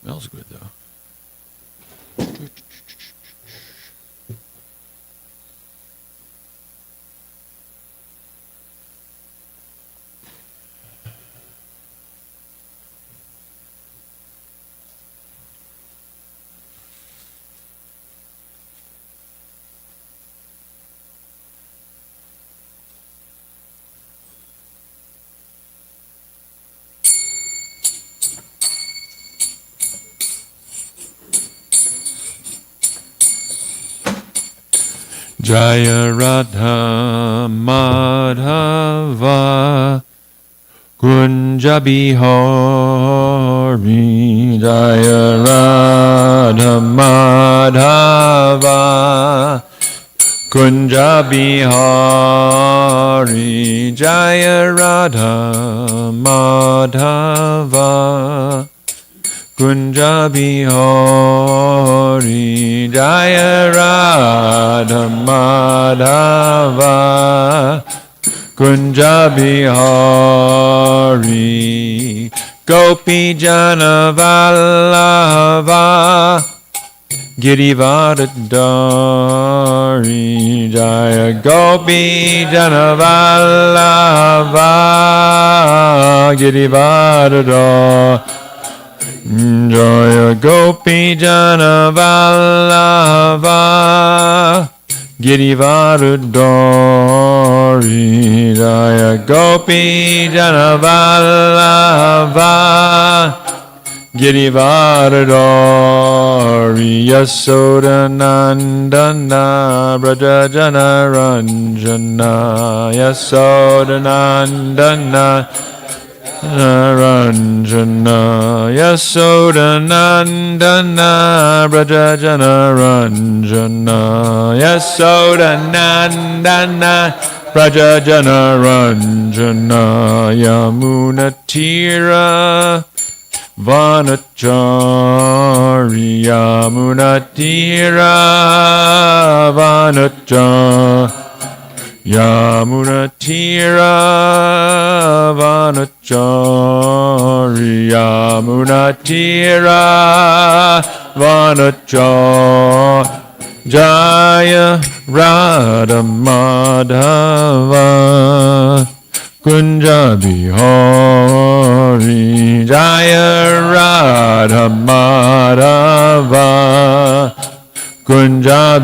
Smells good though. Jaya Radha Madhava Kunja Bihari Jaya Radha Madhava Kunja Bihari Jaya Radha Madhava Kunja Bihari Jaya Radha Madhava Kunja Bihari Gopi Jana Vallabha Girivardhari Jaya Gopi Jana Vallabha Girivardhari Jaya Gopi Jana Vallabha Girivardhari Jaya Gopi Jana Vallabha Girivardhari Yasoda Nandana Braja Jana Ranjana Yasoda Nandana Ranjana Yasoda Nandana Braja Jana Ranjana Yasoda Nandana Braja Jana Ranjana Yamuna Tira Vanachari Yamuna Tira Vanachari Yamuna Tira Vanachari Yamuna Tira Vanachari Jaya Radha Madhava Kunja Bihari Jaya Radha Madhava Kunja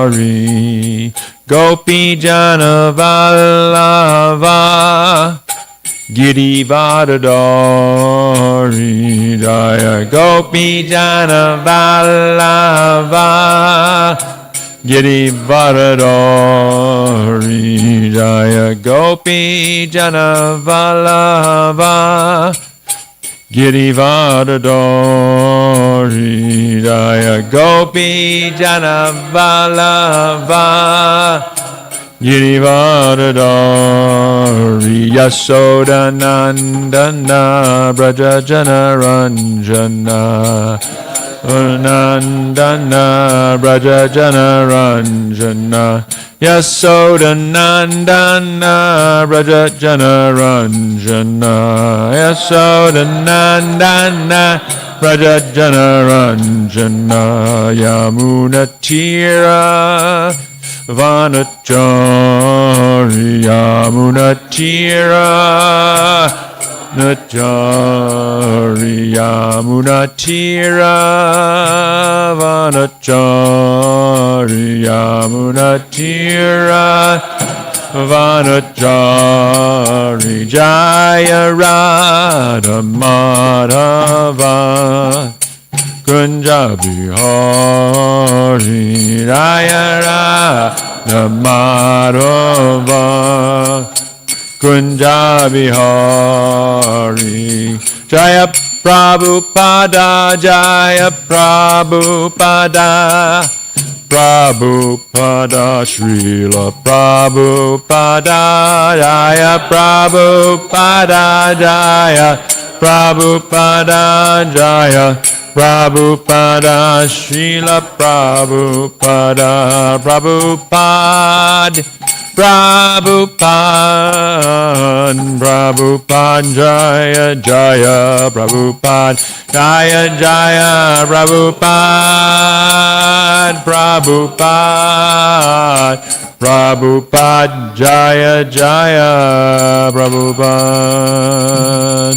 Bihari Gopi Jana Vallabha Girivardhari Jaya Gopi Jana Vallabha Girivardhari Jaya Gopi Jana Vallabha Girivardhari Jaya Gopi Jana Vallabha Girivardhari Yasoda Nandana Braja Jana Ranjana Nandana Braja Jana Ranjana Yasoda Nandana Braja Jana Ranjana Yasoda Nandana Braja Jana Ranjana Yamuna Tira Vanachari Yamuna Tira Nachari Yamuna Tira Vanachari Yamuna Tira Vanachari Jaya Radha Madhava Kunja Bihari Jaya Radha Madhava Kunja Bihari Jaya Prabhupada Jaya Prabhupada Prabhupada Srila Prabhupada Jaya Prabhupada Jaya Prabhupada Jaya Prabhupada Srila Prabhupada Prabhupada Prabhupada, Prabhupada, Jaya Jaya Prabhupada, Jaya Jaya Prabhupada, Prabhupada, Prabhupada, Jaya Jaya Prabhupada.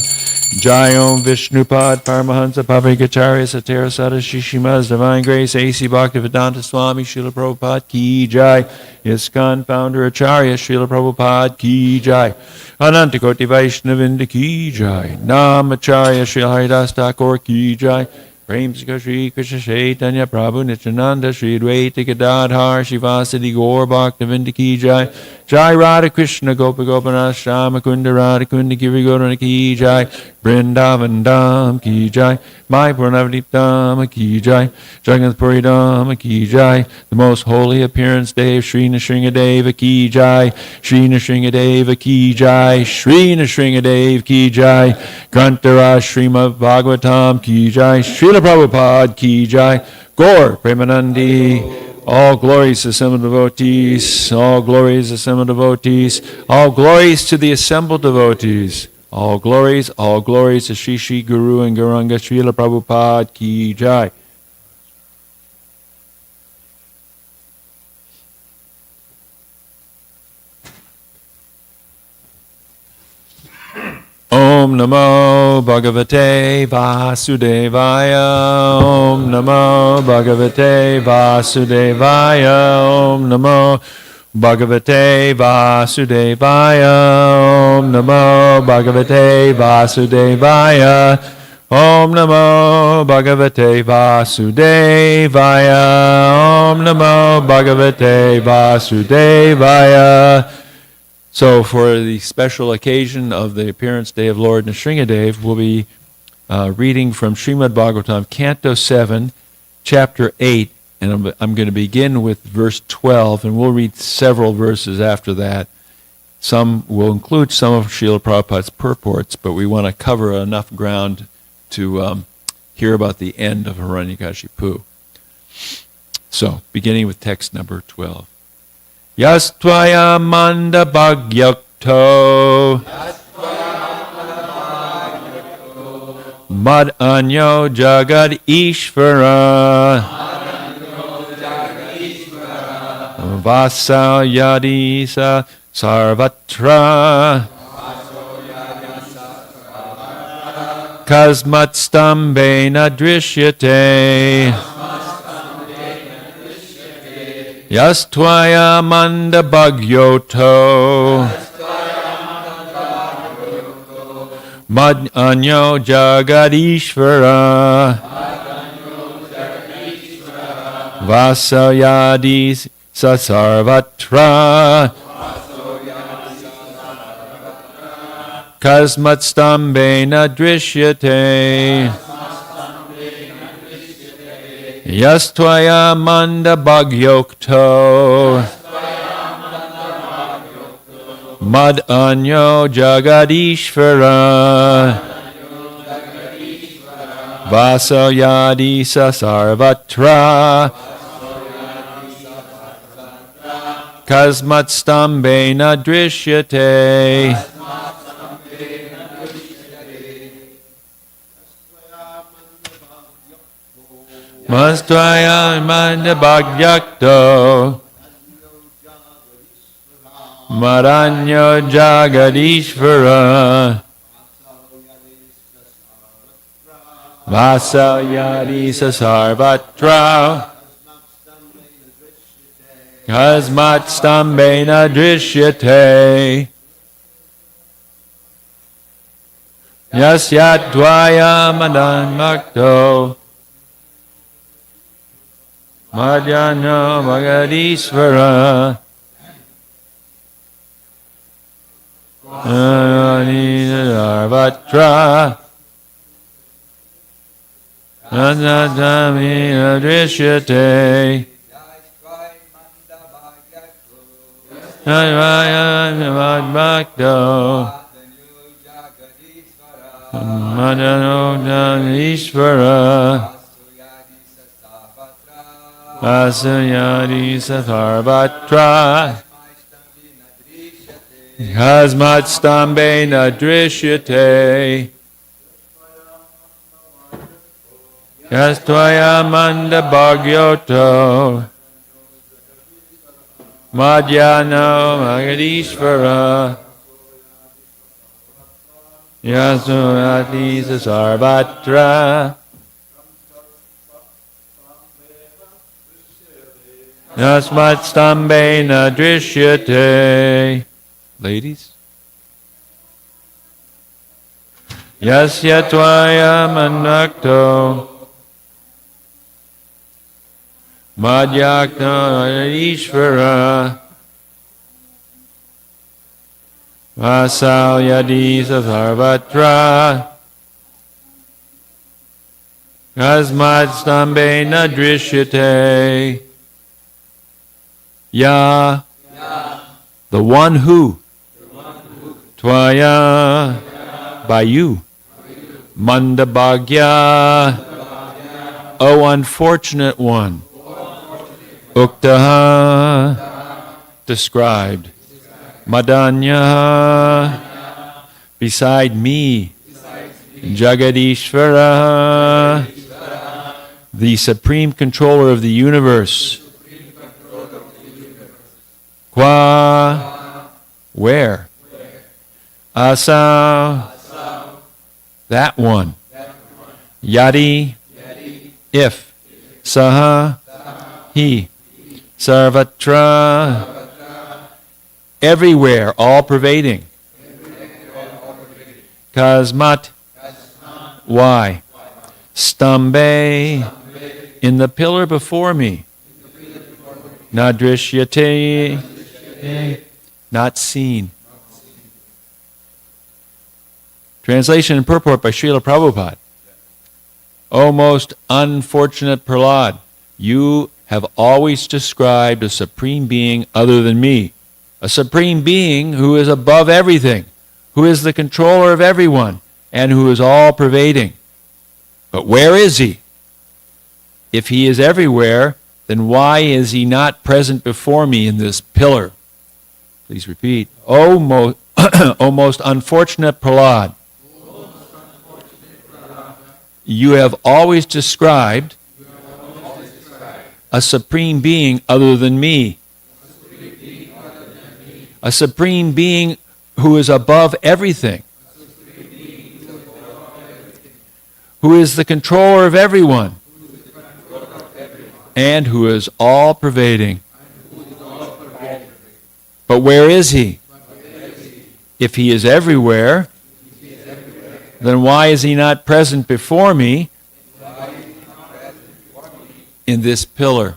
Jayom Vishnupad Paramahansa Pavigacharya Satara Sada Shishima's Divine Grace A.C. Bhaktivedanta Swami Srila Prabhupada Ki Jai. ISKCON Founder Acharya Srila Prabhupada Ki Jai. Anantakoti Vaishnavinda Ki Jai. Namacharya Srila Haridas Thakur Ki Jai. Prem Shri Krishna Chaitanya Prabhu Nityananda Shri Advaita Gadadhar Shivasadi Gaur Bhaktivinda Ki Jai. Jai Radha Krishna Gopa Gopanath Shama Kunda Radha Kunda Giri Gaurana Ki Jai. Vrindavan Dham Ki Jai. Mayapur Navadip Dham Ki Jai. Jagannath Puri Dham Ki Jai. The most holy appearance day of Sri Nrsingadeva Ki Jai. Sri Nrsingadeva Ki Jai. Sri Nrsingadeva Ki Jai. Grantara Srimad Bhagavatam Ki Jai. Srila Prabhupada Ki Jai. Gaur Premanandi. All glories to assembled devotees, all glories to assembled devotees, all glories to the assembled devotees, all glories to Shri Shri Guru and Gauranga Srila Prabhupada Ki Jai. Om Namo Bhagavate Vasudevaya. Om Namo Bhagavate Vasudevaya. Om Namo Bhagavate Vasudevaya. Om Namo Bhagavate Vasudevaya. Om Namo Bhagavate Vasudevaya. Om Namo Bhagavate Vasudevaya. So for the special occasion of the appearance day of Lord Nrsingadev, we'll be reading from Srimad Bhagavatam, Canto 7, Chapter 8, and I'm going to begin with verse 12, and we'll read several verses after that. Some will include some of Srila Prabhupada's purports, but we want to cover enough ground to hear about the end of Hiranyakashipu. So, beginning with text number 12. Yastvaya manda bhagyakto mad anyo jagad ishvara vasal yadisa sarvatra kasmat stambena drishyate Yastvaya manda bhagyoto mad anyo jagadishvara vasalyadi sasarvatra kasmat stambena drishyate Yastvaya manda bhagyokto mad anyo jagadishvara vasalyadi sasarvatra kasmat stambena drishyate. Mastvaya manda bhagyakto maranyo jagadishvara vasalyadi sasarvatra kasmat stambena drishyate yasyadvaya madanmakto madhyana bhagadishvara sarvatra Anadamina drishyate Madhvakto Madhanodhanishvara Asayadi Sarvatra Yasmat stambena drishyate. Yastvaya manda bhagyoto. Madhyano Magadishvara. Yasunatisa sarvatra. Yasmat stambena drishyate. Ladies. Yasya tvaya manakto. Madhyakta Ishvara. Vasal Yadisa Sarvatra. Kasmat stambena drishyate. Ya, the one who, Tvaya, by you, Mandabhagya, O unfortunate one, Uktaha, described, Madanya, beside me, Jagadishvara, the supreme controller of the universe. Qua, where? Asa, that one. Yadi, if. Saha, he. Sarvatra, everywhere, all pervading. Kasmat, why? Stambe, in the pillar before me. Nadrishyate, not seen. Translation and purport by Srila Prabhupada. O most unfortunate Prahlad, you have always described a supreme being other than me, a supreme being who is above everything, who is the controller of everyone, and who is all-pervading. But where is he? If he is everywhere, then why is he not present before me in this pillar? Please repeat. O most unfortunate Prahlad, you have always described a supreme being other than me, a supreme being who is above everything, who is the controller of everyone, and who is all-pervading. But where is he? If he is everywhere, then why is he not present before me in this pillar?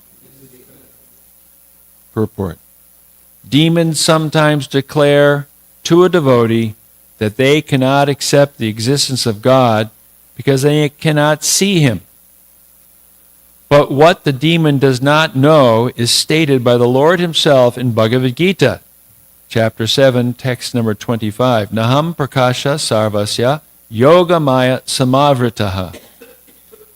Purport. Demons sometimes declare to a devotee that they cannot accept the existence of God because they cannot see him. But what the demon does not know is stated by the Lord himself in Bhagavad Gita, chapter 7, text number 25. Naham prakasha sarvasya yoga maya samavritaha.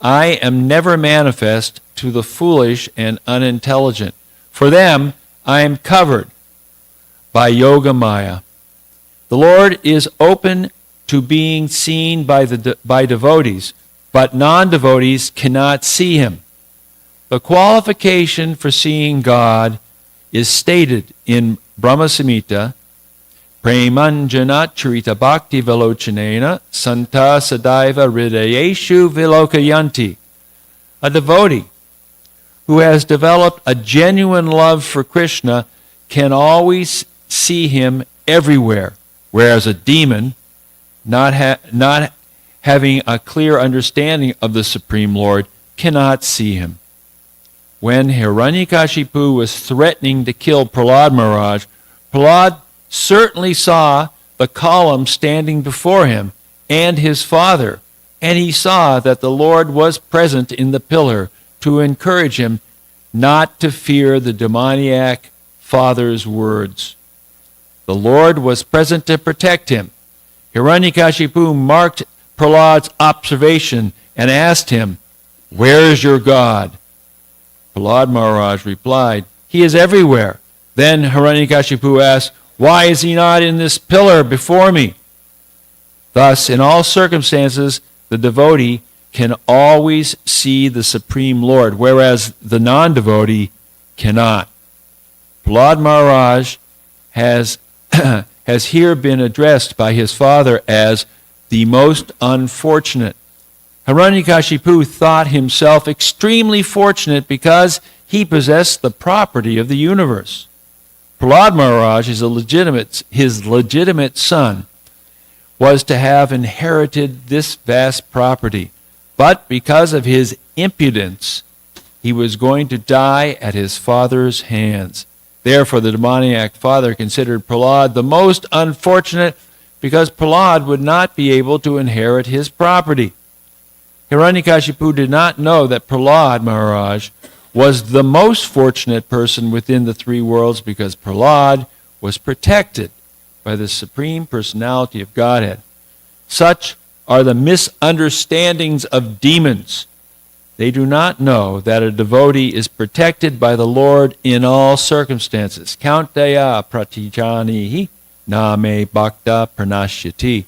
I am never manifest to the foolish and unintelligent. For them, I am covered by yoga maya. The Lord is open to being seen by devotees, but non-devotees cannot see him. The qualification for seeing God is stated in Brahma Samhita, Premanjana Charita Bhakti Velochanena Santa Sadaiva Hridayeshu Vilokayanti. A devotee who has developed a genuine love for Krishna can always see him everywhere, whereas a demon, not having a clear understanding of the Supreme Lord, cannot see him. When Hiranyakashipu was threatening to kill Prahlad Maharaj, Prahlad certainly saw the column standing before him and his father, and he saw that the Lord was present in the pillar to encourage him not to fear the demoniac father's words. The Lord was present to protect him. Hiranyakashipu marked Prahlad's observation and asked him, "Where is your God?" Prahlad Maharaj replied, "He is everywhere." Then Hiranyakashipu asked, Why is he not in this pillar before me? Thus, in all circumstances, the devotee can always see the Supreme Lord, whereas the non-devotee cannot. Prahlad Maharaj has here been addressed by his father as the most unfortunate. Hiranyakashipu thought himself extremely fortunate because he possessed the property of the universe. Prahlad Maharaj, his legitimate son, was to have inherited this vast property. But because of his impudence, he was going to die at his father's hands. Therefore, the demoniac father considered Prahlad the most unfortunate because Prahlad would not be able to inherit his property. Hiranyakashipu did not know that Prahlad Maharaj was the most fortunate person within the three worlds because Prahlad was protected by the Supreme Personality of Godhead. Such are the misunderstandings of demons. They do not know that a devotee is protected by the Lord in all circumstances. Kauntaya pratijanihi name bhakta pranashyati.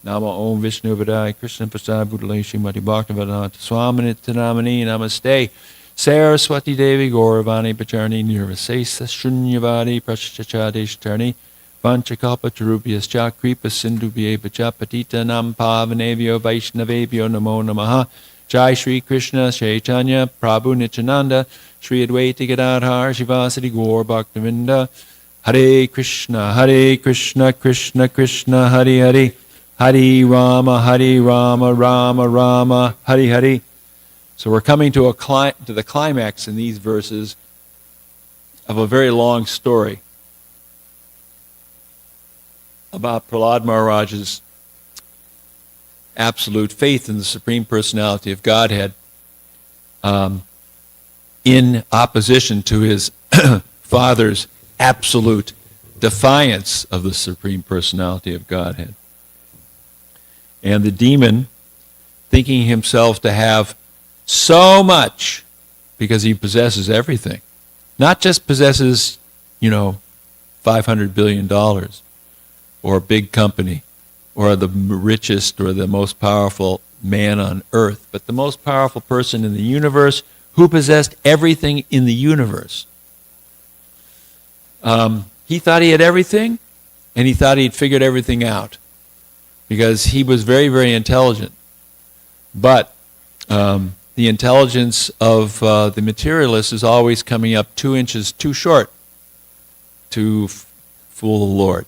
Nama Om Vishnu Vadai Krishna Prasad Buddhale Srimati Bhaktivedanta Swaminityanamani Namaste Saraswati Devi Gauravani Pacharni Nirvasesa Shunyavadi Prashachadeshtarni Vanchakalpa Tarubhyascha Kripa Sindhubhye Pacha Patita Nam Pavanevyo Vaishnavebhyo Namo Namaha Jai Shri Krishna Chaitanya Prabhu Nityananda Shri Advaita Gadadhar Shivasati Gaur Bhaktivinda Hare Krishna Krishna Krishna Hare Hare Hare Rama, Rama Rama, Hare Hare. So we're coming to the climax in these verses of a very long story about Prahlad Maharaj's absolute faith in the Supreme Personality of Godhead in opposition to his father's absolute defiance of the Supreme Personality of Godhead. And the demon, thinking himself to have so much because he possesses everything, not just possesses, $500 billion or a big company or the richest or the most powerful man on earth, but the most powerful person in the universe who possessed everything in the universe. He thought he had everything, and he thought he'd figured everything out, because he was very, very intelligent. But the intelligence of the materialist is always coming up 2 inches too short to fool the Lord.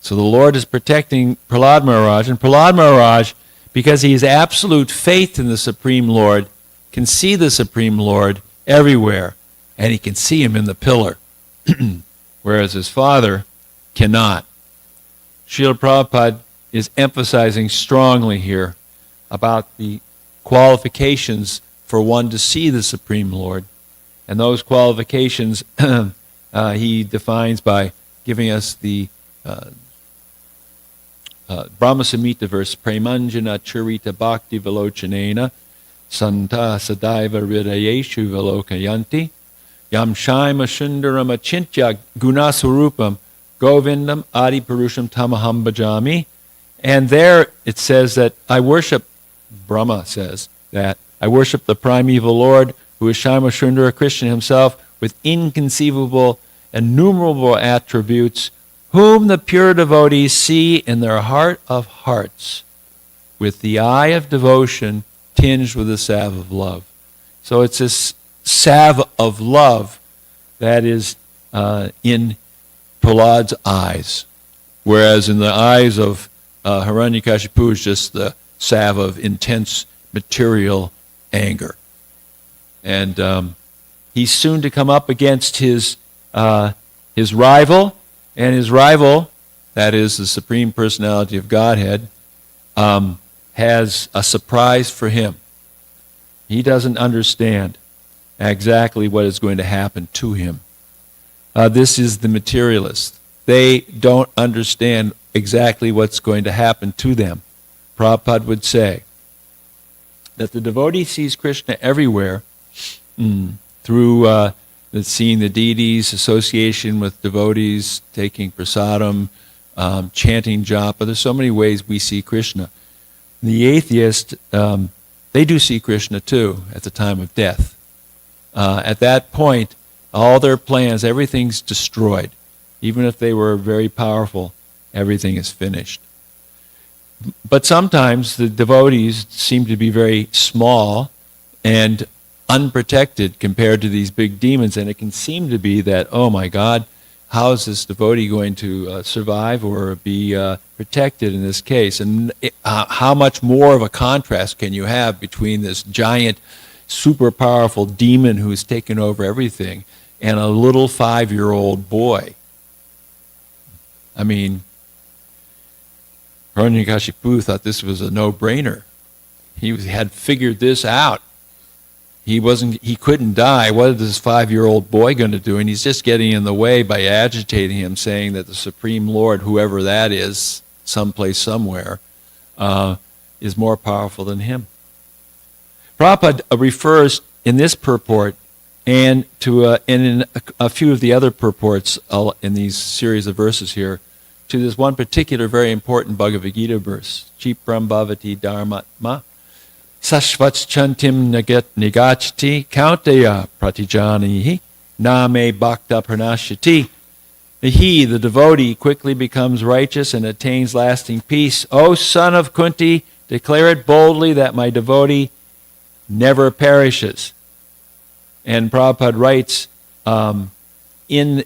So the Lord is protecting Prahlad Maharaj, and Prahlad Maharaj, because he has absolute faith in the Supreme Lord, can see the Supreme Lord everywhere, and he can see him in the pillar, whereas his father cannot. Srila Prabhupada is emphasizing strongly here about the qualifications for one to see the Supreme Lord. And those qualifications he defines by giving us the Brahma Samhita verse, Premanjana Charita Bhakti Velochanena Santa Sadaiva Hridayeshu Velokayanti Yam Shaima Sundaram Achintya Gunaswarupam Govindam Adi Purusham Tamaham Bhajami. And there it says that Brahma says that I worship the primeval Lord, who is Shaima Sundara Krishna himself, with inconceivable, innumerable attributes, whom the pure devotees see in their heart of hearts, with the eye of devotion tinged with the salve of love. So it's this salve of love that is in Prahlad's eyes, whereas in the eyes of Hiranyakashipu is just the salve of intense material anger. And he's soon to come up against his rival, and his rival, that is the Supreme Personality of Godhead, has a surprise for him. He doesn't understand exactly what is going to happen to him. This is the materialist. They don't understand exactly what's going to happen to them. Prabhupada would say that the devotee sees Krishna everywhere through That's seeing the deities, association with devotees, taking prasadam, chanting japa. There's so many ways we see Krishna. The atheist, they do see Krishna too at the time of death. At that point, all their plans, everything's destroyed. Even if they were very powerful, everything is finished. But sometimes the devotees seem to be very small and unprotected compared to these big demons, and it can seem to be that, oh my God, how is this devotee going to survive or be protected in this case? And how much more of a contrast can you have between this giant, super powerful demon who's taken over everything and a little 5-year-old boy? I mean, Hiranyakashipu thought this was a no-brainer. He had figured this out. He couldn't die. What is this 5-year-old boy going to do? And he's just getting in the way by agitating him, saying that the Supreme Lord, whoever that is, someplace, somewhere, is more powerful than him. Prabhupada refers in this purport and in a few of the other purports in these series of verses here to this one particular very important Bhagavad Gita verse, Chipram Bhavati Dharmatma, Sashvats Chantim Nigachati Kauteya Pratijanihi Name Bhakta Pranashati. He, the devotee, quickly becomes righteous and attains lasting peace. O son of Kunti, declare it boldly that my devotee never perishes. And Prabhupada writes in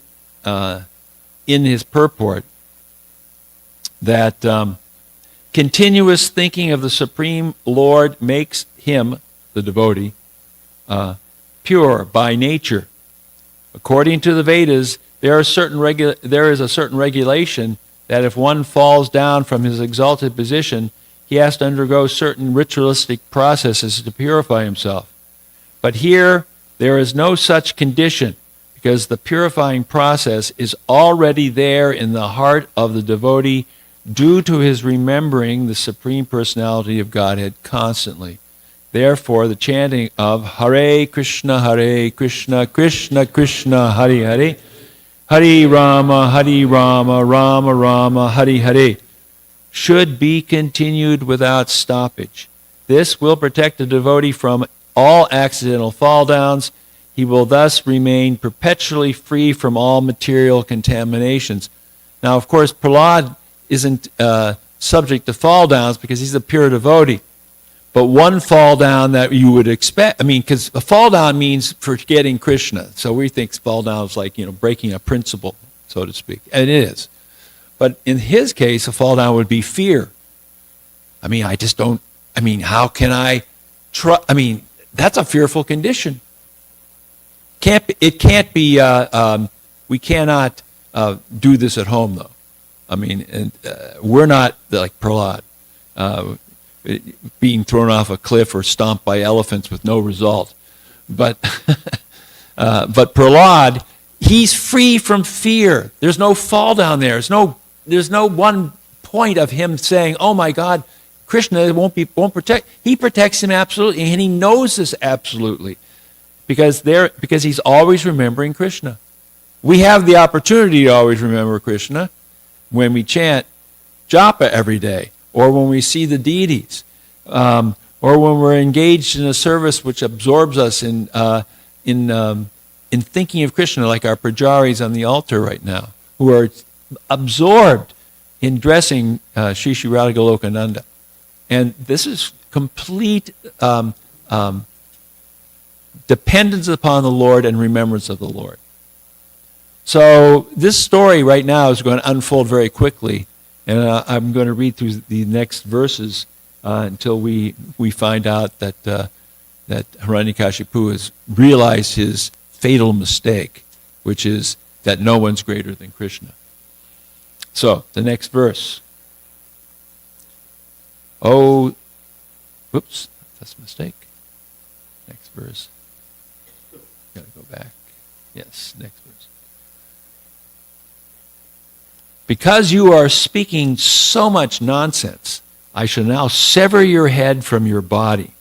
his purport that continuous thinking of the Supreme Lord makes him, the devotee, pure by nature. According to the Vedas, there is a certain regulation that if one falls down from his exalted position, he has to undergo certain ritualistic processes to purify himself. But here, there is no such condition, because the purifying process is already there in the heart of the devotee due to his remembering the Supreme Personality of Godhead constantly. Therefore, the chanting of Hare Krishna, Krishna Krishna, Hare Hare, Hare Rama, Rama Rama, Hare Hare, should be continued without stoppage. This will protect the devotee from all accidental fall downs. He will thus remain perpetually free from all material contaminations. Now, of course, Prahlad isn't subject to fall downs because he's a pure devotee. But one fall down that you would expect, because a fall down means forgetting Krishna. So we think fall down is like, breaking a principle, so to speak. And it is. But in his case, a fall down would be fear. How can I trust? That's a fearful condition. It can't be, we cannot do this at home, though. We're not like Prahlad, being thrown off a cliff or stomped by elephants with no result. But Prahlad, he's free from fear. There's no fall down there. There's no one point of him saying, "Oh my God, Krishna won't protect." He protects him absolutely, and he knows this absolutely, because he's always remembering Krishna. We have the opportunity to always remember Krishna when we chant japa every day, or when we see the deities, or when we're engaged in a service which absorbs us in thinking of Krishna, like our pujaris on the altar right now, who are absorbed in dressing Shri Shri Radha Golokananda. And this is complete dependence upon the Lord and remembrance of the Lord. So this story right now is going to unfold very quickly, and I'm going to read through the next verses until we find out that Hiranyakashipu has realized his fatal mistake, which is that no one's greater than Krishna. So, the next verse. Oh, whoops, that's a mistake. Next verse. Got to go back. Yes, next verse. Because you are speaking so much nonsense, I shall now sever your head from your body.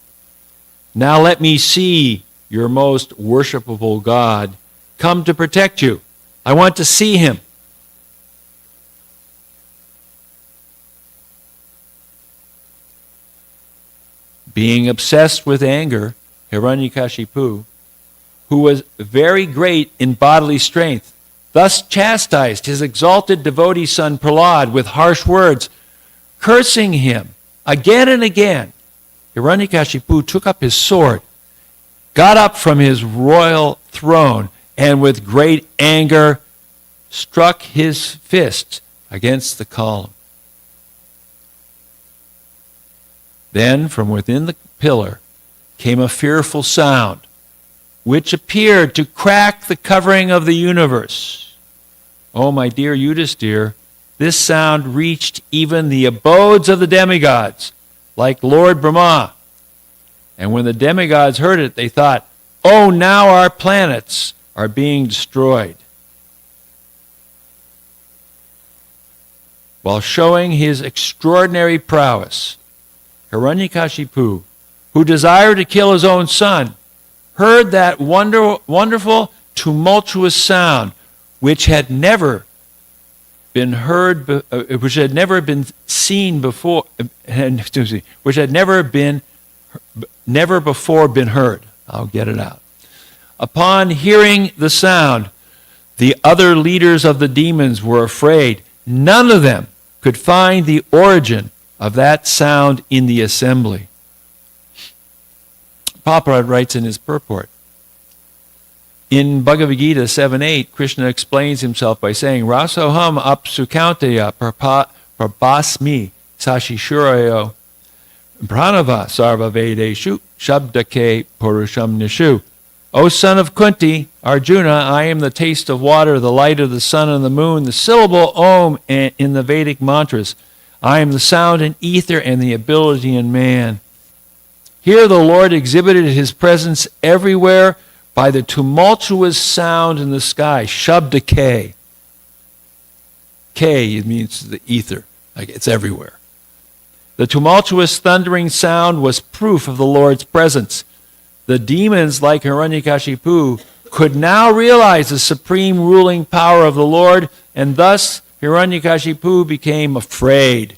Now let me see your most worshipable God come to protect you. I want to see him. Being obsessed with anger, Hiranyakashipu, who was very great in bodily strength, thus chastised his exalted devotee son Prahlad with harsh words, cursing him again and again. Hiranyakashipu took up his sword, got up from his royal throne, and with great anger struck his fist against the column. Then from within the pillar came a fearful sound, which appeared to crack the covering of the universe. Oh, my dear Yudhisthira, this sound reached even the abodes of the demigods, like Lord Brahma. And when the demigods heard it, they thought, oh, now our planets are being destroyed. While showing his extraordinary prowess, Hiranyakashipu, who desired to kill his own son, heard that wonderful, tumultuous sound which had never been heard, which had never been seen before, which had never before been heard. I'll get it out. Upon hearing the sound, the other leaders of the demons were afraid. None of them could find the origin of that sound in the assembly. Prabhupada writes in his purport, in Bhagavad Gita 7:8, Krishna explains himself by saying, Rasoham apsukaunteya prabhasmi sashishurayo pranava sarva vedeshu shabdake purusham nishu. O son of Kunti, Arjuna, I am the taste of water, the light of the sun and the moon, the syllable Om in the Vedic mantras. I am the sound in ether and the ability in man. Here the Lord exhibited his presence everywhere by the tumultuous sound in the sky, Shabda K. K means the ether, like it's everywhere. The tumultuous thundering sound was proof of the Lord's presence. The demons, like Hiranyakashipu, could now realize the supreme ruling power of the Lord, and thus Hiranyakashipu became afraid.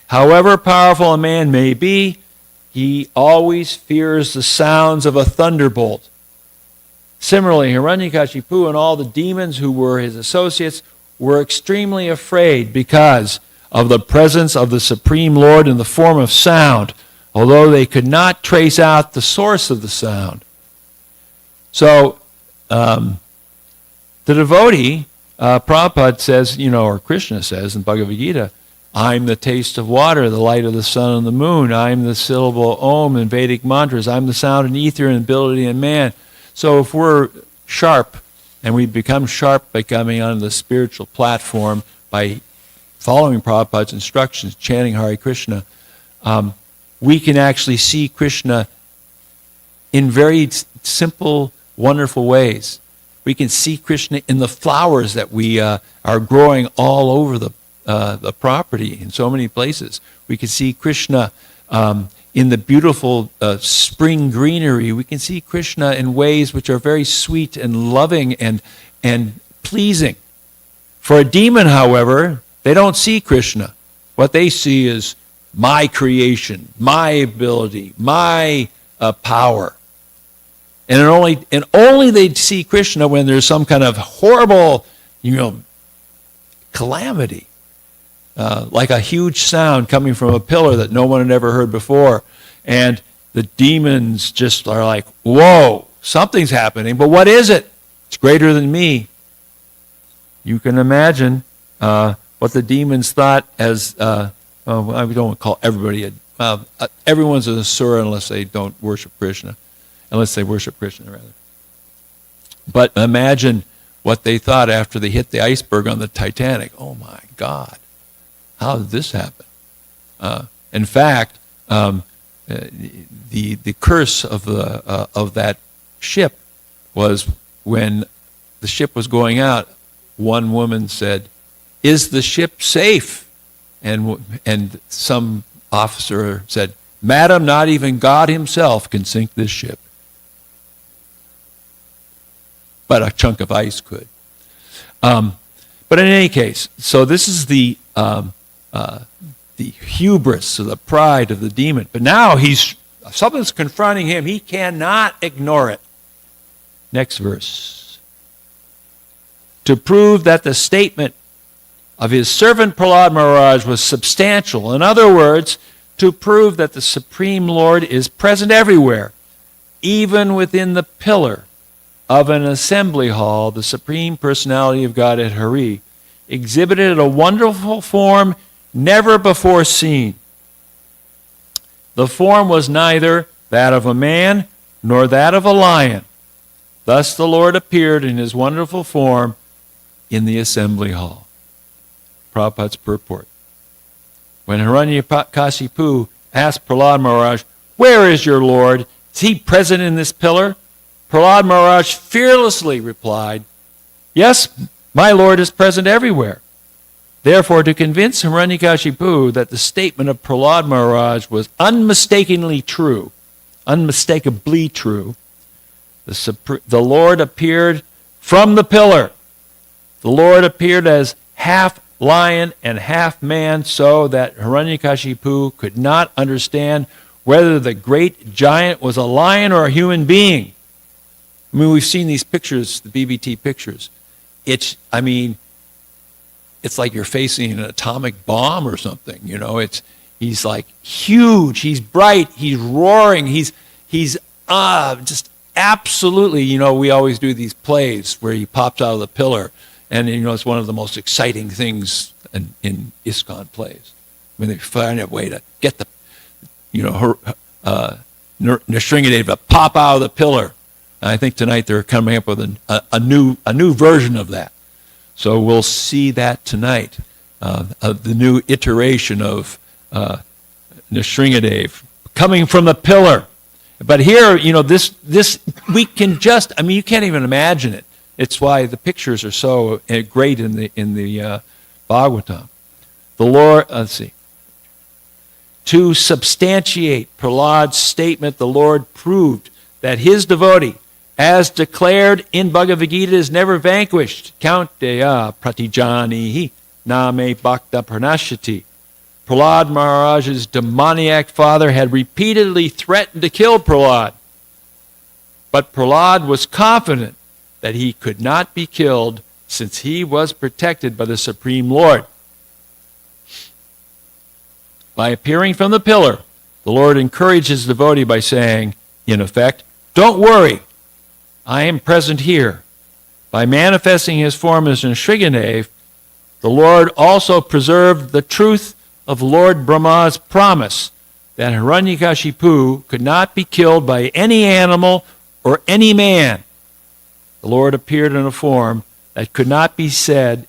However powerful a man may be, he always fears the sounds of a thunderbolt. Similarly, Hiranyakashipu and all the demons who were his associates were extremely afraid because of the presence of the Supreme Lord in the form of sound, although they could not trace out the source of the sound. So, the devotee, Prabhupada says, or Krishna says in Bhagavad Gita, I'm the taste of water, the light of the sun and the moon. I'm the syllable Om in Vedic mantras. I'm the sound and ether and ability in man. So if we're sharp, and we become sharp by coming on the spiritual platform, by following Prabhupada's instructions, chanting Hare Krishna, we can actually see Krishna in very simple, wonderful ways. We can see Krishna in the flowers that we are growing all over the property in so many places. We can see Krishna in the beautiful spring greenery. We can see Krishna in ways which are very sweet and loving and pleasing. For a demon, however, they don't see Krishna. What they see is my creation, my ability, my power. And only they see Krishna when there's some kind of horrible, calamity. Like a huge sound coming from a pillar that no one had ever heard before. And the demons just are like, whoa, something's happening, but what is it? It's greater than me. You can imagine what the demons thought as, I don't call everybody, everyone's an asura unless they don't worship Krishna. Unless they worship Krishna, rather. But imagine what they thought after they hit the iceberg on the Titanic. Oh my God. How did this happen? In fact, the curse of that ship was when the ship was going out. One woman said, "Is the ship safe?" And some officer said, "Madam, not even God Himself can sink this ship." but a chunk of ice could. But in any case, so this is the hubris, or the pride of the demon. But now something's confronting him. He cannot ignore it. Next verse. To prove that the statement of his servant Prahlad Maharaj was substantial. In other words, to prove that the Supreme Lord is present everywhere, even within the pillar of an assembly hall, the Supreme Personality of Godhead Hari exhibited a wonderful form never before seen. The form was neither that of a man nor that of a lion. Thus the Lord appeared in his wonderful form in the assembly hall. Prabhupada's purport. When Hiranyakashipu asked Prahlad Maharaj, "Where is your Lord? Is he present in this pillar?" Prahlad Maharaj fearlessly replied, "Yes, my Lord is present everywhere." Therefore, to convince Hiranyakashipu that the statement of Prahlad Maharaj was unmistakably true, the Lord appeared from the pillar. The Lord appeared as half lion and half man, so that Hiranyakashipu could not understand whether the great giant was a lion or a human being. I mean, we've seen these pictures, the BBT pictures. It's like you're facing an atomic bomb or something. You know, he's like huge. He's bright. He's roaring. He's just absolutely. You know, we always do these plays where he pops out of the pillar, and you know it's one of the most exciting things in ISKCON plays. When they find a way to get the, Nrsingadev to pop out of the pillar. And I think tonight they're coming up with a new version of that. So we'll see that tonight, of the new iteration of Nrsingadev coming from the pillar. But here, this we can just, you can't even imagine it. It's why the pictures are so great in the Bhagavatam. The Lord, let's see. To substantiate Prahlad's statement, the Lord proved that his devotee, as declared in Bhagavad Gita, is never vanquished. Kaunteya pratijanihi name bhakta pranashati. Prahlad Maharaj's demoniac father had repeatedly threatened to kill Prahlad. But Prahlad was confident that he could not be killed since he was protected by the Supreme Lord. By appearing from the pillar, the Lord encouraged his devotee by saying, in effect, "Don't worry, I am present here." By manifesting his form as Nrsingadev, the Lord also preserved the truth of Lord Brahma's promise that Hiranyakashipu could not be killed by any animal or any man. The Lord appeared in a form that could not be said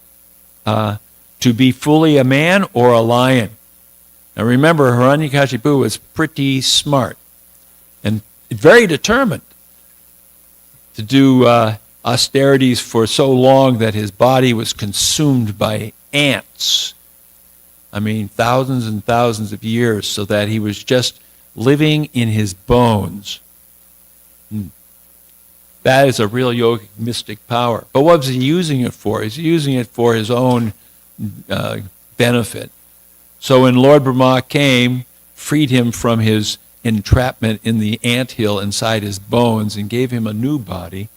to be fully a man or a lion. Now remember, Hiranyakashipu was pretty smart and very determined to do austerities for so long that his body was consumed by ants. Thousands and thousands of years, so that he was just living in his bones. That is a real yogic mystic power. But what was he using it for? He's using it for his own benefit. So when Lord Brahma came, freed him from his entrapment in the anthill inside his bones and gave him a new body,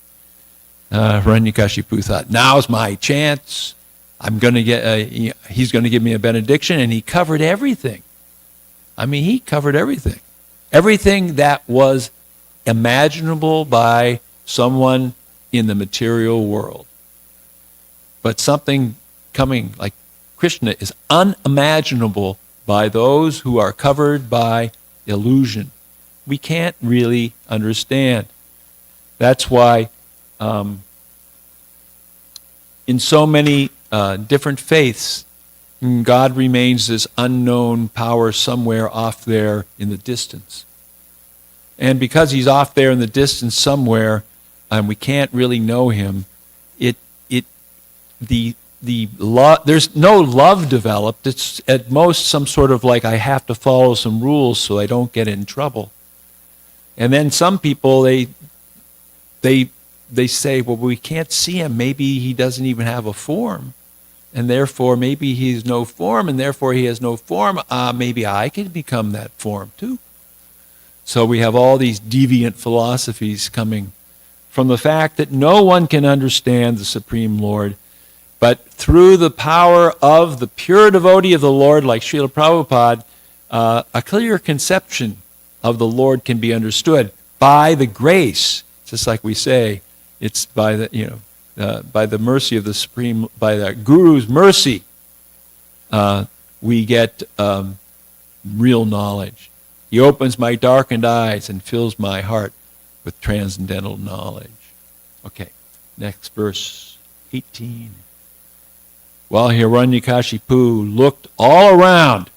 Hiranyakashipu thought, now's my chance. I'm going to get. He's going to give me a benediction, and he covered everything. He covered everything. Everything that was imaginable by someone in the material world. But something coming like Krishna is unimaginable by those who are covered by illusion. We can't really understand. That's why in so many different faiths, God remains this unknown power somewhere off there in the distance. And because he's off there in the distance somewhere, and we can't really know him, there's no love developed. It's at most some sort of like, I have to follow some rules so I don't get in trouble. And then some people, they they say, well, we can't see him. Maybe he doesn't even have a form. And therefore, maybe he's no form, and therefore he has no form. Maybe I can become that form too. So we have all these deviant philosophies coming from the fact that no one can understand the Supreme Lord, but through the power of the pure devotee of the Lord, like Srila Prabhupada, a clear conception of the Lord can be understood by the grace. Just like we say, it's by the by the mercy of the Supreme, by the Guru's mercy, we get real knowledge. He opens my darkened eyes and fills my heart with transcendental knowledge. Okay, next verse 18. While Hiranyakashipu looked all around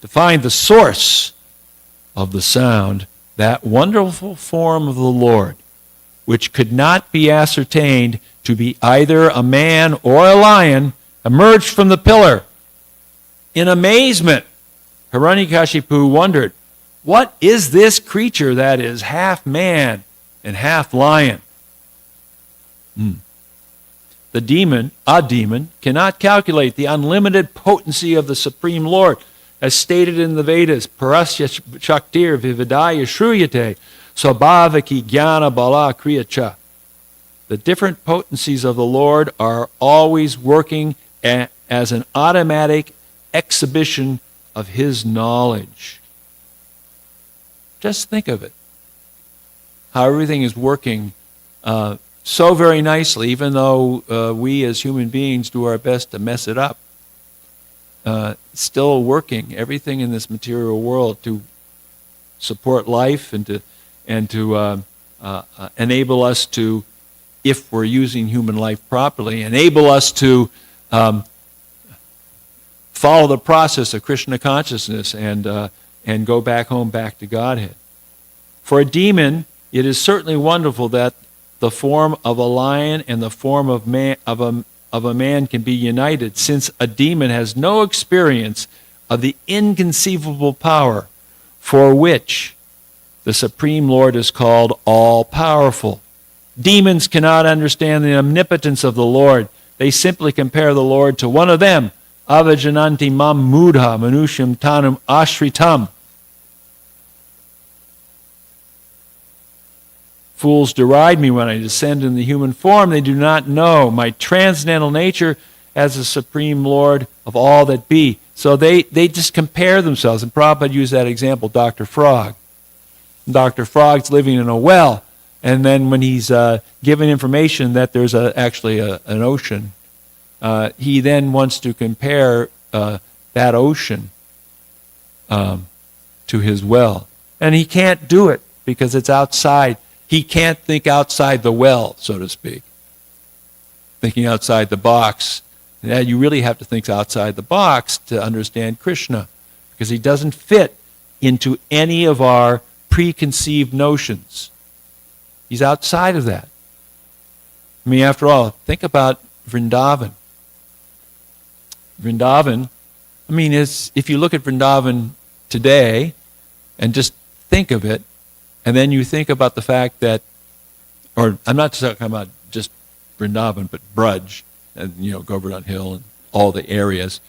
to find the source of the sound, that wonderful form of the Lord, which could not be ascertained to be either a man or a lion, emerged from the pillar. In amazement, Hiranyakashipu wondered, what is this creature that is half man and half lion? A demon cannot calculate the unlimited potency of the Supreme Lord, as stated in the Vedas, Parasya Shaktir Vividaya Shruyate, Swabhavaki Jnana Bala Kriyacha. The different potencies of the Lord are always working as an automatic exhibition of his knowledge. Just think of it. How everything is working so very nicely, even though we as human beings do our best to mess it up. Still working, everything in this material world to support life and to enable us to, if we're using human life properly, enable us to follow the process of Krishna consciousness and go back home, back to Godhead. For a demon, it is certainly wonderful that the form of a lion and the form of a man can be united, since a demon has no experience of the inconceivable power for which the Supreme Lord is called all-powerful. Demons cannot understand the omnipotence of the Lord. They simply compare the Lord to one of them, avajananti mam mudha manusham tanum ashritam. Fools deride me when I descend in the human form. They do not know my transcendental nature as the Supreme Lord of all that be. So they just compare themselves. And Prabhupada used that example, Dr. Frog. Dr. Frog's living in a well, and then when he's given information that there's actually an ocean, he then wants to compare that ocean to his well. And he can't do it because it's outside. He can't think outside the well, so to speak. Thinking outside the box. Yeah, you really have to think outside the box to understand Krishna, because he doesn't fit into any of our preconceived notions. He's outside of that. I mean, after all, think about Vrindavan. Vrindavan, I mean, if you look at Vrindavan today and just think of it, and then you think about the fact that, or I'm not talking about just Vrindavan, but Braj, and Govardhan Hill and all the areas.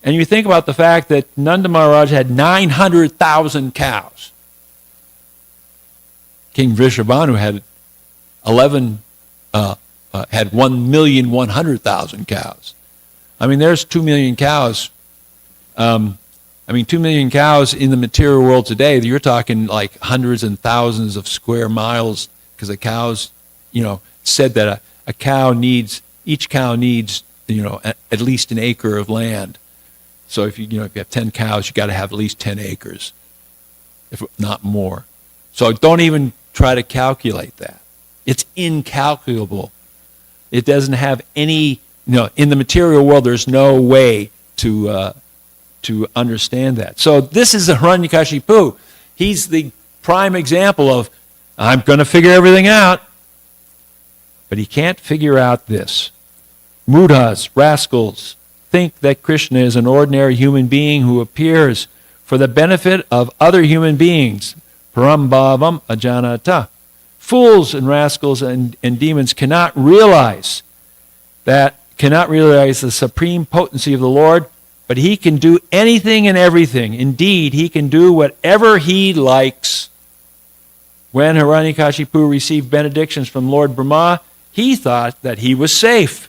And you think about the fact that Nanda Maharaj had 900,000 cows. King Vrishabhanu had 1,100,000 cows. I mean, there's 2 million cows. 2 million cows in the material world today, you're talking like hundreds and thousands of square miles, because the cows, said that each cow needs, at least an acre of land. So if you have 10 cows, you got to have at least 10 acres, if not more. So don't even try to calculate that. It's incalculable. It doesn't have any, in the material world, there's no way to understand that. So this is the Hiranyakashipu. He's the prime example of, I'm going to figure everything out. But he can't figure out this. Mudhas, rascals, think that Krishna is an ordinary human being who appears for the benefit of other human beings. Parambhavam ajanata. Fools and rascals and demons cannot realize the supreme potency of the Lord, but he can do anything and everything. Indeed, he can do whatever he likes. When Hiranyakashipu received benedictions from Lord Brahma, he thought that he was safe,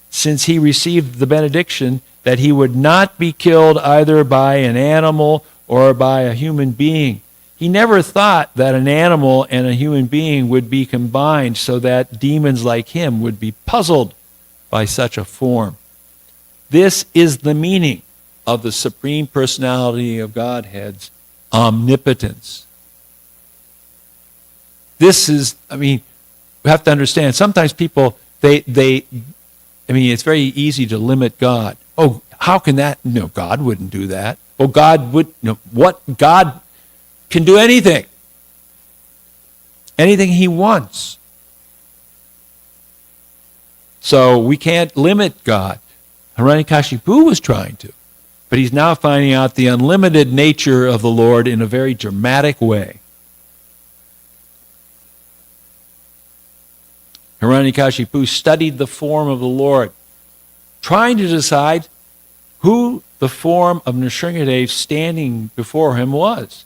since he received the benediction that he would not be killed either by an animal or by a human being. He never thought that an animal and a human being would be combined so that demons like him would be puzzled by such a form. This is the meaning of the Supreme Personality of Godhead's omnipotence. We have to understand, sometimes people, it's very easy to limit God. Oh, how can that? No, God wouldn't do that. Well, God can do anything. Anything he wants. So we can't limit God. Hiranyakashipu was trying to. But he's now finding out the unlimited nature of the Lord in a very dramatic way. Hiranyakashipu studied the form of the Lord, trying to decide who the form of Nrsimhadev standing before him was.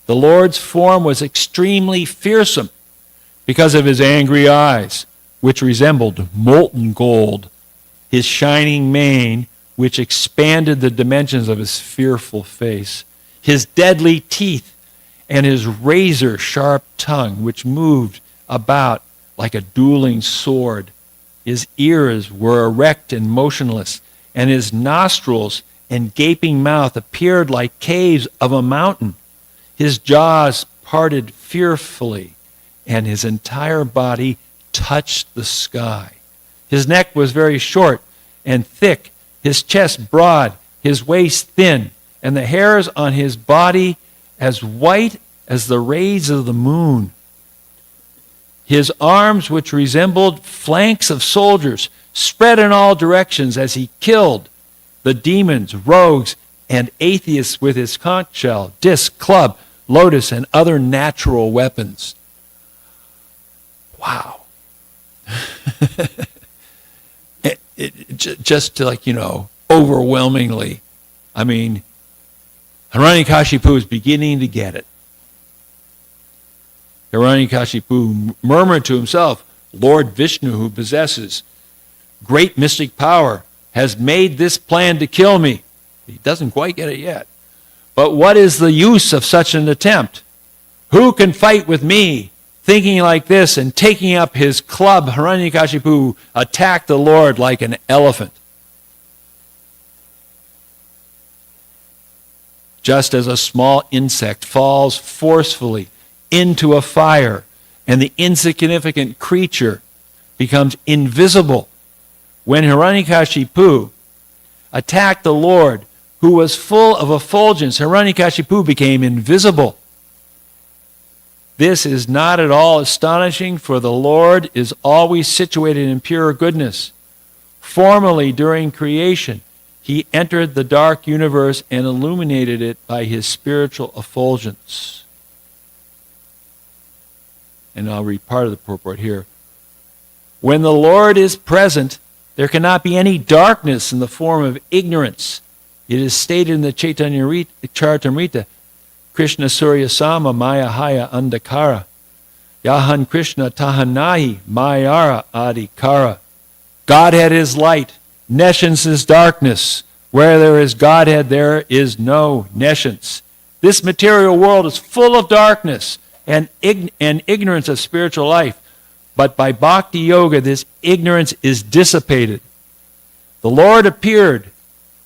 The Lord's form was extremely fearsome because of his angry eyes, which resembled molten gold, his shining mane, which expanded the dimensions of his fearful face, his deadly teeth, and his razor-sharp tongue, which moved about like a dueling sword. His ears were erect and motionless, and his nostrils and gaping mouth appeared like caves of a mountain. His jaws parted fearfully, and his entire body touched the sky. His neck was very short and thick, his chest broad, his waist thin, and the hairs on his body as white as the rays of the moon. His arms, which resembled flanks of soldiers, spread in all directions as he killed the demons, rogues, and atheists with his conch shell, disc, club, lotus, and other natural weapons. Wow. Overwhelmingly. Hiranyakashipu is beginning to get it. Hiranyakashipu murmured to himself, Lord Vishnu, who possesses great mystic power, has made this plan to kill me. He doesn't quite get it yet. But what is the use of such an attempt? Who can fight with me? Thinking like this and taking up his club, Hiranyakashipu attacked the Lord like an elephant. Just as a small insect falls forcefully into a fire and the insignificant creature becomes invisible, when Hiranyakashipu attacked the Lord, who was full of effulgence, Hiranyakashipu became invisible. This is not at all astonishing, for the Lord is always situated in pure goodness. Formerly, during creation, he entered the dark universe and illuminated it by his spiritual effulgence. And I'll read part of the purport here. When the Lord is present, there cannot be any darkness in the form of ignorance. It is stated in the Chaitanya Charitamrita, Krishna Surya Sama Maya Haya Andakara. Yahan Krishna Tahanahi Mayara Adikara. Godhead is light, nescience is darkness. Where there is Godhead, there is no nescience. This material world is full of darkness and ignorance of spiritual life. But by bhakti yoga, this ignorance is dissipated. The Lord appeared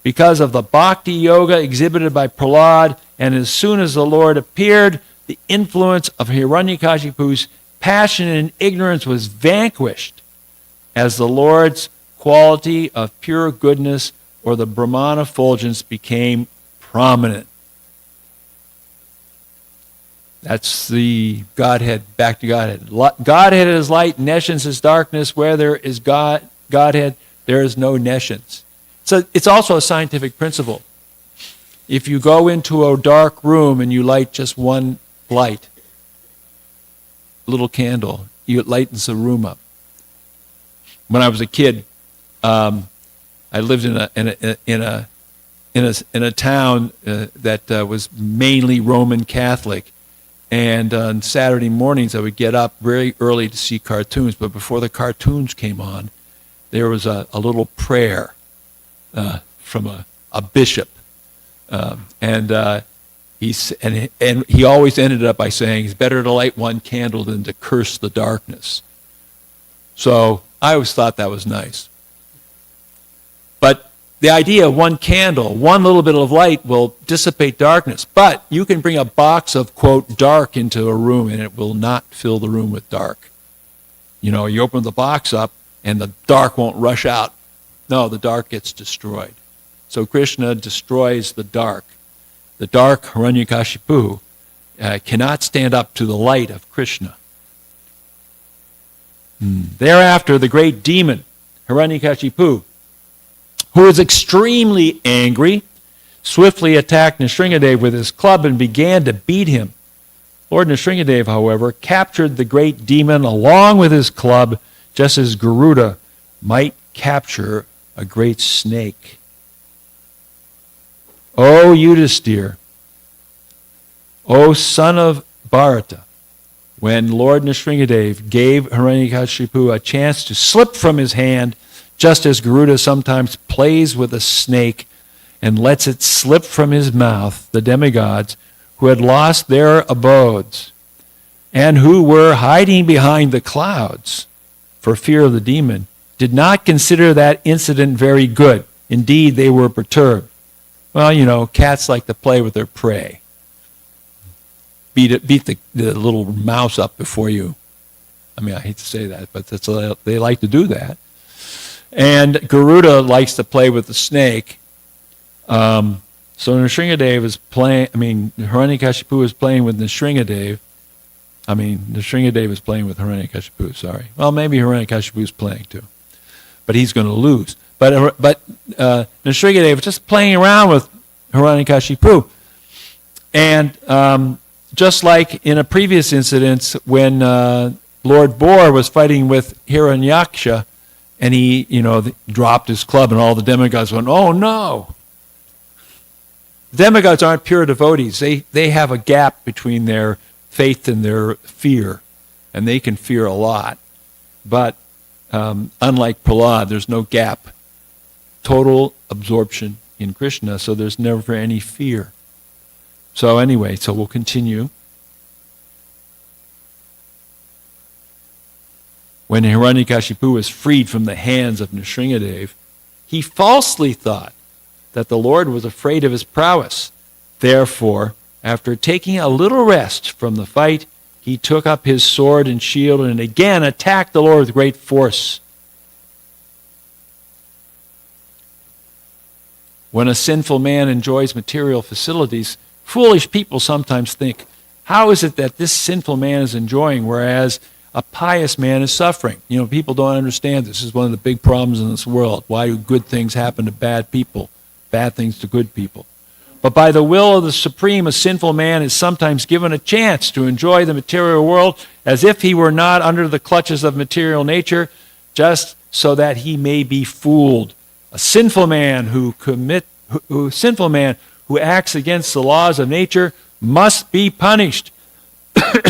because of the bhakti yoga exhibited by Prahlad, and as soon as the Lord appeared, the influence of Hiranyakashipu's passion and ignorance was vanquished as the Lord's quality of pure goodness or the Brahman effulgence became prominent. That's the Godhead, back to Godhead. Godhead is light, nescience is darkness. Where there is Godhead, there is no nescience. So it's also a scientific principle. If you go into a dark room and you light just one light, little candle, it lightens the room up. When I was a kid, I lived in a town that was mainly Roman Catholic, and on Saturday mornings I would get up very early to see cartoons. But before the cartoons came on, there was a little prayer from a bishop, and he always ended up by saying, "It's better to light one candle than to curse the darkness." So I always thought that was nice. But the idea of one candle, one little bit of light will dissipate darkness. But you can bring a box of, quote, dark into a room and it will not fill the room with dark. You know, you open the box up and the dark won't rush out. No, the dark gets destroyed. So Krishna destroys the dark. The dark, Hiranyakashipu, cannot stand up to the light of Krishna. Thereafter, the great demon, Hiranyakashipu, who was extremely angry, swiftly attacked Nrsingadev with his club and began to beat him. Lord Nrsingadev, however, captured the great demon along with his club, just as Garuda might capture a great snake. O Yudhisthira, O son of Bharata, when Lord Nrsingadev gave Hiranyakashipu a chance to slip from his hand, just as Garuda sometimes plays with a snake and lets it slip from his mouth, the demigods who had lost their abodes and who were hiding behind the clouds for fear of the demon, did not consider that incident very good. Indeed, they were perturbed. Well, you know, cats like to play with their prey. Beat the little mouse up before you. I mean, I hate to say that, but they like to do that. And Garuda likes to play with the snake. So Nrsingadev is playing, Hiranyakashipu is playing with Nrsingadev. Nrsingadev is playing with Hiranyakashipu, sorry. Well, maybe Hiranyakashipu is playing too. But he's going to lose. But Nrsingadev is just playing around with Hiranyakashipu. And just like in a previous incident when Lord Bor was fighting with Hiranyaksha, and he, dropped his club, and all the demigods went, "Oh no!" Demigods aren't pure devotees. They have a gap between their faith and their fear, and they can fear a lot. But unlike Prahlad, there's no gap. Total absorption in Krishna, so there's never any fear. So anyway, we'll continue. When Hiranyakashipu was freed from the hands of Nrsingadev, he falsely thought that the Lord was afraid of his prowess. Therefore, after taking a little rest from the fight, he took up his sword and shield and again attacked the Lord with great force. When a sinful man enjoys material facilities, foolish people sometimes think, how is it that this sinful man is enjoying, whereas a pious man is suffering? People don't understand this. This is one of the big problems in this world. Why do good things happen to bad people, bad things to good people? But by the will of the Supreme, a sinful man is sometimes given a chance to enjoy the material world as if he were not under the clutches of material nature, just so that he may be fooled. A sinful man who acts against the laws of nature must be punished.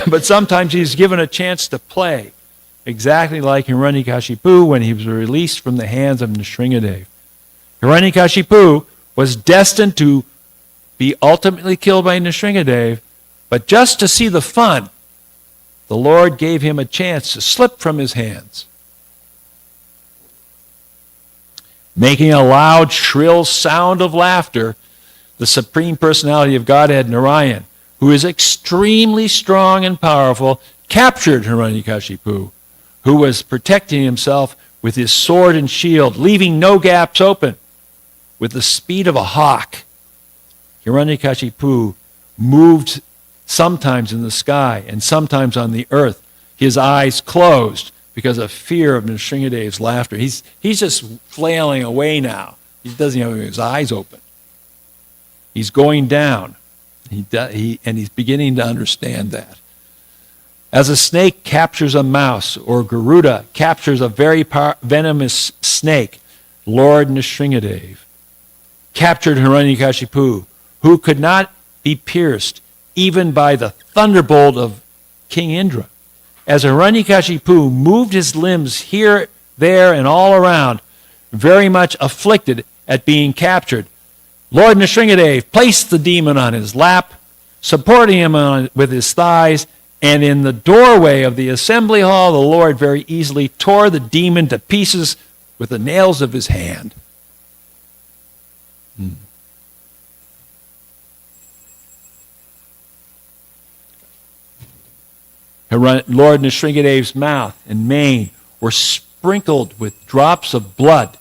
But sometimes he's given a chance to play, exactly like Hiranyakashipu when he was released from the hands of Nrsingadev. Hiranyakashipu was destined to be ultimately killed by Nrsingadev, but just to see the fun, the Lord gave him a chance to slip from his hands. Making a loud, shrill sound of laughter, the Supreme Personality of Godhead, Narayan, who is extremely strong and powerful, captured Hiranyakashipu, who was protecting himself with his sword and shield, leaving no gaps open. With the speed of a hawk, Hiranyakashipu moved sometimes in the sky and sometimes on the earth, his eyes closed because of fear of Nrsingadev's laughter. He's just flailing away now. He doesn't have his eyes open. He's going down. And he's beginning to understand that. As a snake captures a mouse, or Garuda captures a very venomous snake, Lord Nrsingadev captured Hiranyakashipu, who could not be pierced even by the thunderbolt of King Indra. As Hiranyakashipu moved his limbs here, there, and all around, very much afflicted at being captured, Lord Nrsingadev placed the demon on his lap, supporting him with his thighs, and in the doorway of the assembly hall, the Lord very easily tore the demon to pieces with the nails of his hand. Lord Nrsingadev's mouth and mane were sprinkled with drops of blood,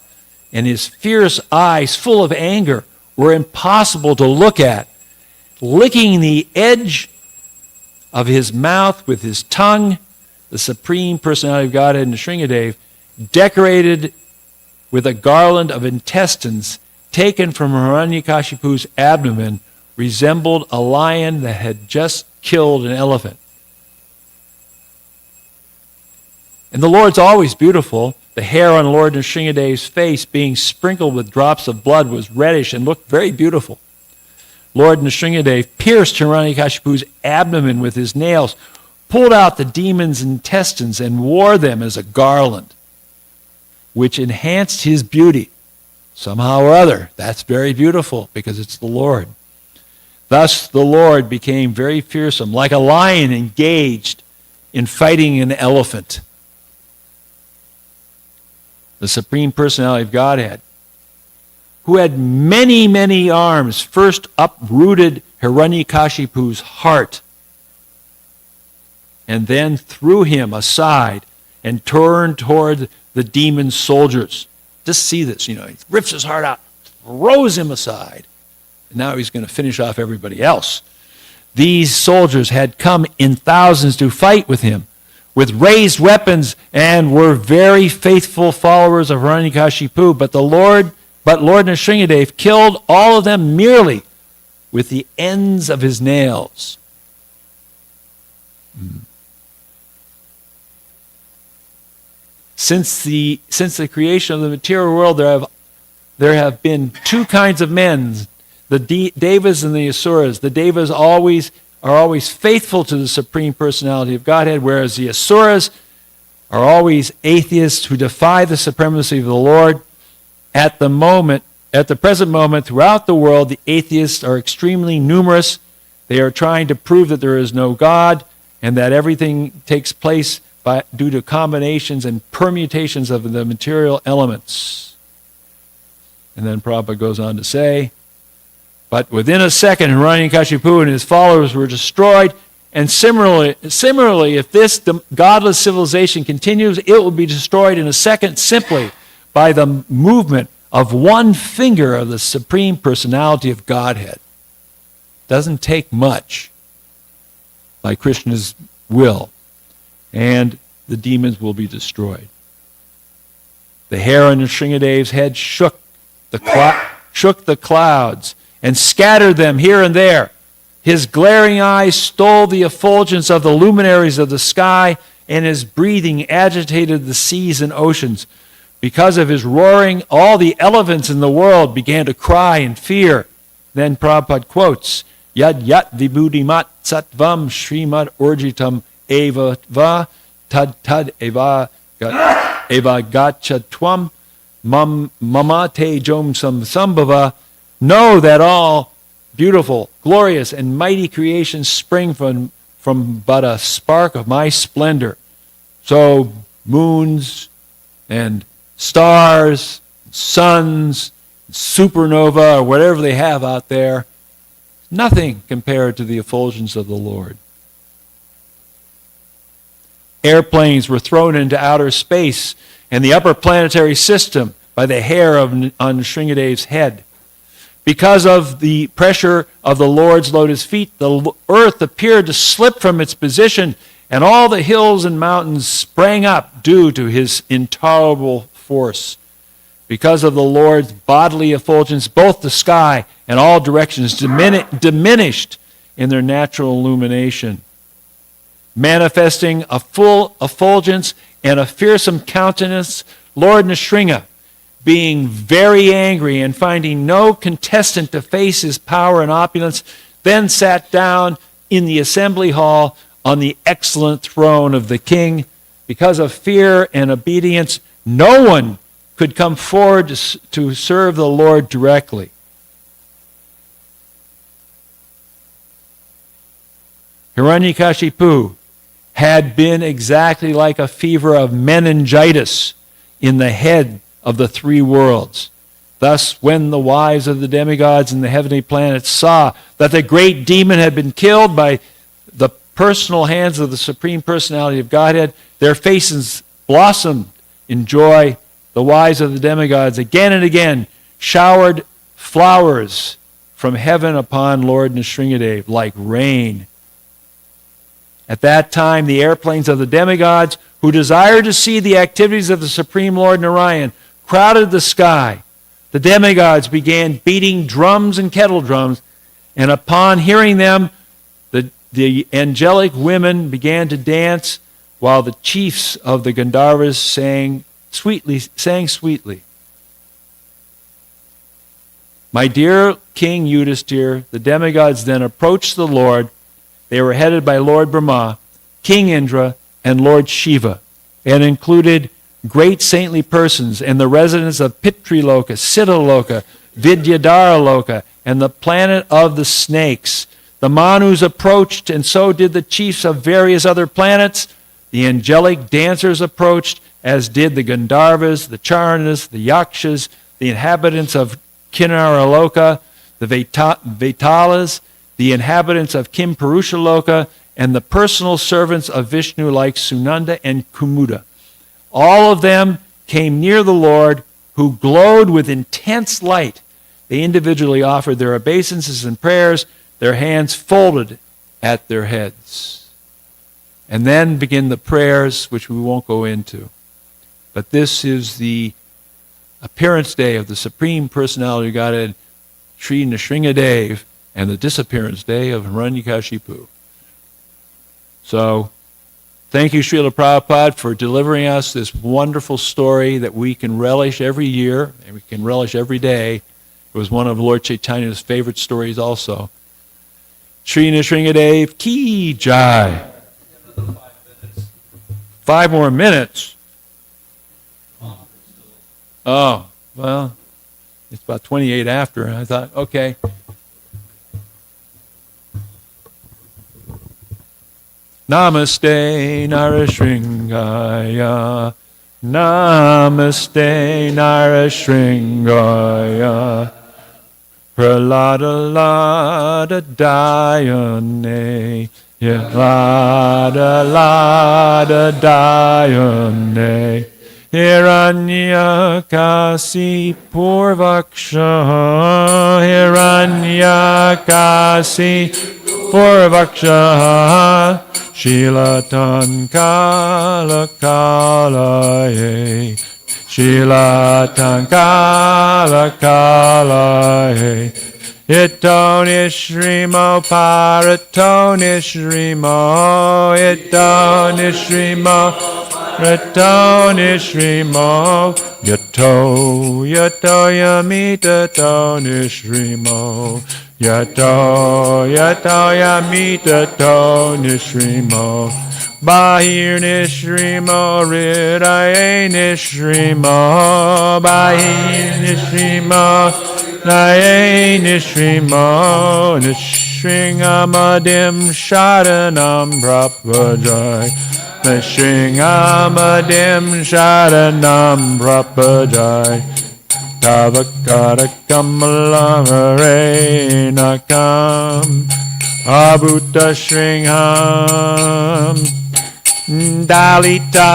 and his fierce eyes, full of anger, were impossible to look at. Licking the edge of his mouth with his tongue, the Supreme Personality of Godhead, Nrsingadev, decorated with a garland of intestines taken from Hiranyakashipu's abdomen, resembled a lion that had just killed an elephant. And the Lord's always beautiful. The hair on Lord Nrsingadev's face, being sprinkled with drops of blood, was reddish and looked very beautiful. Lord Nrsingadev pierced Hiranyakashipu's abdomen with his nails, pulled out the demon's intestines, and wore them as a garland, which enhanced his beauty. Somehow or other, that's very beautiful because it's the Lord. Thus the Lord became very fearsome, like a lion engaged in fighting an elephant. The Supreme Personality of Godhead, who had many, many arms, first uprooted Hiranyakashipu's heart and then threw him aside and turned toward the demon's soldiers. Just see this, he rips his heart out, throws him aside, and now he's going to finish off everybody else. These soldiers had come in thousands to fight with him, with raised weapons, and were very faithful followers of Hiranyakashipu, but Lord Nrsingadev killed all of them merely with the ends of his nails. Since the creation of the material world, there have been two kinds of men, the Devas and the Asuras. The Devas are always faithful to the Supreme Personality of Godhead, whereas the Asuras are always atheists who defy the supremacy of the Lord. At the present moment, throughout the world, the atheists are extremely numerous. They are trying to prove that there is no God and that everything takes place due to combinations and permutations of the material elements. And then Prabhupada goes on to say, but within a second, Hiranyakashipu and his followers were destroyed. And similarly, if this godless civilization continues, it will be destroyed in a second simply by the movement of one finger of the Supreme Personality of Godhead. Doesn't take much by Krishna's will, and the demons will be destroyed. The hair on Nrsingadev's head shook the clouds and scattered them here and there. His glaring eyes stole the effulgence of the luminaries of the sky, and his breathing agitated the seas and oceans. Because of his roaring, all the elephants in the world began to cry in fear. Then Prabhupada quotes, Yad yat vibhudimat sattvam srimad urjitam eva va tad eva gachatvam mamate jom sambhava. Know that all beautiful, glorious, and mighty creations spring from but a spark of my splendor. So moons and stars, suns, supernova, or whatever they have out there, nothing compared to the effulgence of the Lord. Airplanes were thrown into outer space and the upper planetary system by the hair on Nrsingadev's head. Because of the pressure of the Lord's lotus feet, the earth appeared to slip from its position, and all the hills and mountains sprang up due to his intolerable force. Because of the Lord's bodily effulgence, both the sky and all directions diminished in their natural illumination. manifesting a full effulgence and a fearsome countenance, Lord Nrsinga, being very angry and finding no contestant to face his power and opulence, then sat down in the assembly hall on the excellent throne of the king. Because of fear and obedience, no one could come forward to serve the Lord directly. Hiranyakashipu had been exactly like a fever of meningitis in the head of the three worlds. Thus, when the wives of the demigods in the heavenly planets saw that the great demon had been killed by the personal hands of the Supreme Personality of Godhead, their faces blossomed in joy. The wives of the demigods again and again showered flowers from heaven upon Lord Nrsingadev like rain. At that time, the airplanes of the demigods, who desired to see the activities of the Supreme Lord Narayan, crowded the sky. The demigods began beating drums and kettle drums, and upon hearing them, the angelic women began to dance, while the chiefs of the Gandharvas sang sweetly. My dear King Yudhisthira, the demigods then approached the Lord. They were headed by Lord Brahma, King Indra, and Lord Shiva, and included great saintly persons and the residents of Pitriloka, Siddhaloka, Vidyadharaloka, and the planet of the snakes. The Manus approached, and so did the chiefs of various other planets. The angelic dancers approached, as did the Gandharvas, the Charanas, the Yakshas, the inhabitants of Kinnaraloka, the Vetalas, the inhabitants of Kimpurushaloka, and the personal servants of Vishnu like Sunanda and Kumuda. All of them came near the Lord, who glowed with intense light. They individually offered their obeisances and prayers, their hands folded at their heads. And then begin the prayers, which we won't go into. But this is the appearance day of the Supreme Personality of Godhead, Sri Nrsingadev, and the disappearance day of Hiranyakashipu. So, thank you, Srila Prabhupada, for delivering us this wonderful story that we can relish every year, and we can relish every day. It was one of Lord Chaitanya's favorite stories also. Sri Nrsingadev Ki Jai. 5 more minutes. Oh, well, it's about 28 after. I thought, okay. Namaste Narasringaya. Namaste Narasringaya. Pralada Lada Dayane. Lada Lada Dayane. Hiranyakasi Purvaksha. Hiranyakasi Purvaksha. Shilatan Kala Kalaye. Shilatan Kala Kalaye. Itonishrimo Paratonishrimo. Itonishrimo Ratonishrimo. Yato Yato Yamita Tonishrimo. Yato Yamita Tonishrimo. Bahir Nishrimo Ridaye Nishrimo. Bahir Nishrimo Ridaye Nishrimo. Nishringamadim Sharanam Prapajai. Nishringamadim Sharanam Prapajai. Tavakara Kamala Hare Nakam Abhuta Shringham Dalita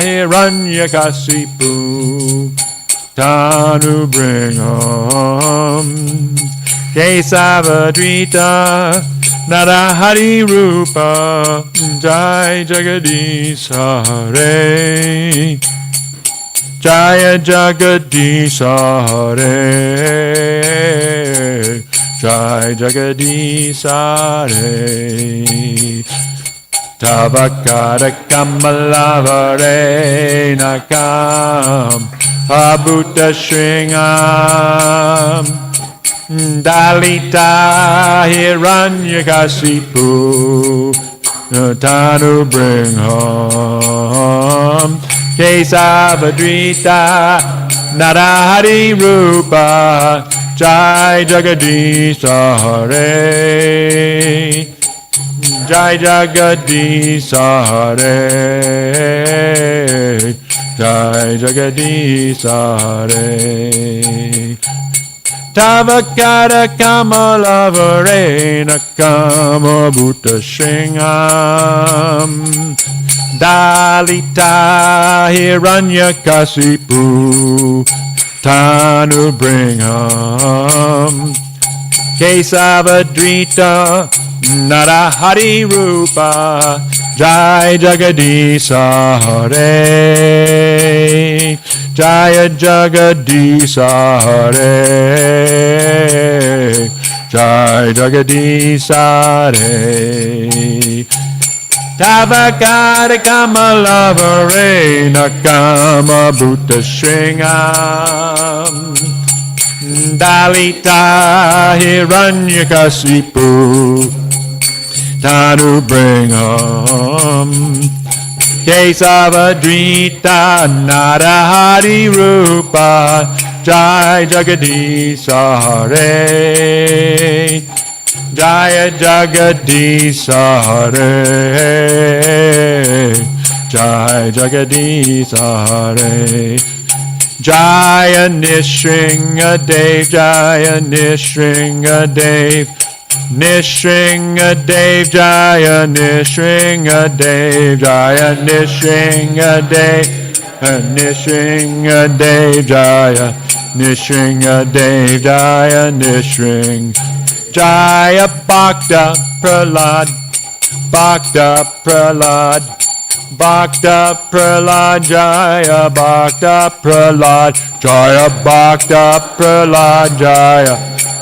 Hiranyakasipu Tanu Bringham Kesavadrita Narahari Rupa Jai Jagadish Hare Jaya Jagadish Hare Jai Jagadish Hare Tavakara Kamalavare Nakam Abhuta Shringam Dalita Hiranyakasipu Tanu bring home Kesavadrita Narahari Rupa Jai Jagadisha Hare Jai Jagadisha Hare Jai Jagadisha Hare Tavakara Kamalavare Nakama Bhuta Shringam Dalita Hiranyakasipu Tanu Bringham Kesavadrita Narahari Rupa Jai Jagadisha Hare Jaya Jagadisha Hare Jai Jagadisha Hare Tavakara Kamalavare Nakama Bhuta Shringam Dalita Hiranyakasipu Tanu Bringham Kesavadrita Narahari Rupa Jai Jagadisha Hare Jaya Jagadisha Hare Jai Jagadisha Hare Jaya Nishringadev Jaya Nishringadev Nishringadev Jaya Nishringadev Jaya Nishringadev Nishringadev Jaya Nishringadev Jaya Nishring Jaya Bhakta Pralad Bhakta Pralad Bhakta Pralad Jaya Bhakta Pralad Jaya Bhakta Pralad Jaya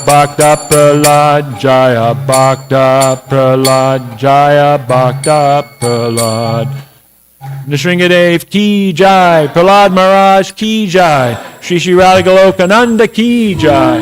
Bhakta Pralad Jaya Bhakta Pralad Jaya Bhakta Pralad Nishringadev Ki Jai Pralad Maharaj Ki Jai Shri Shri Radha Goloka Nanda Ki Jai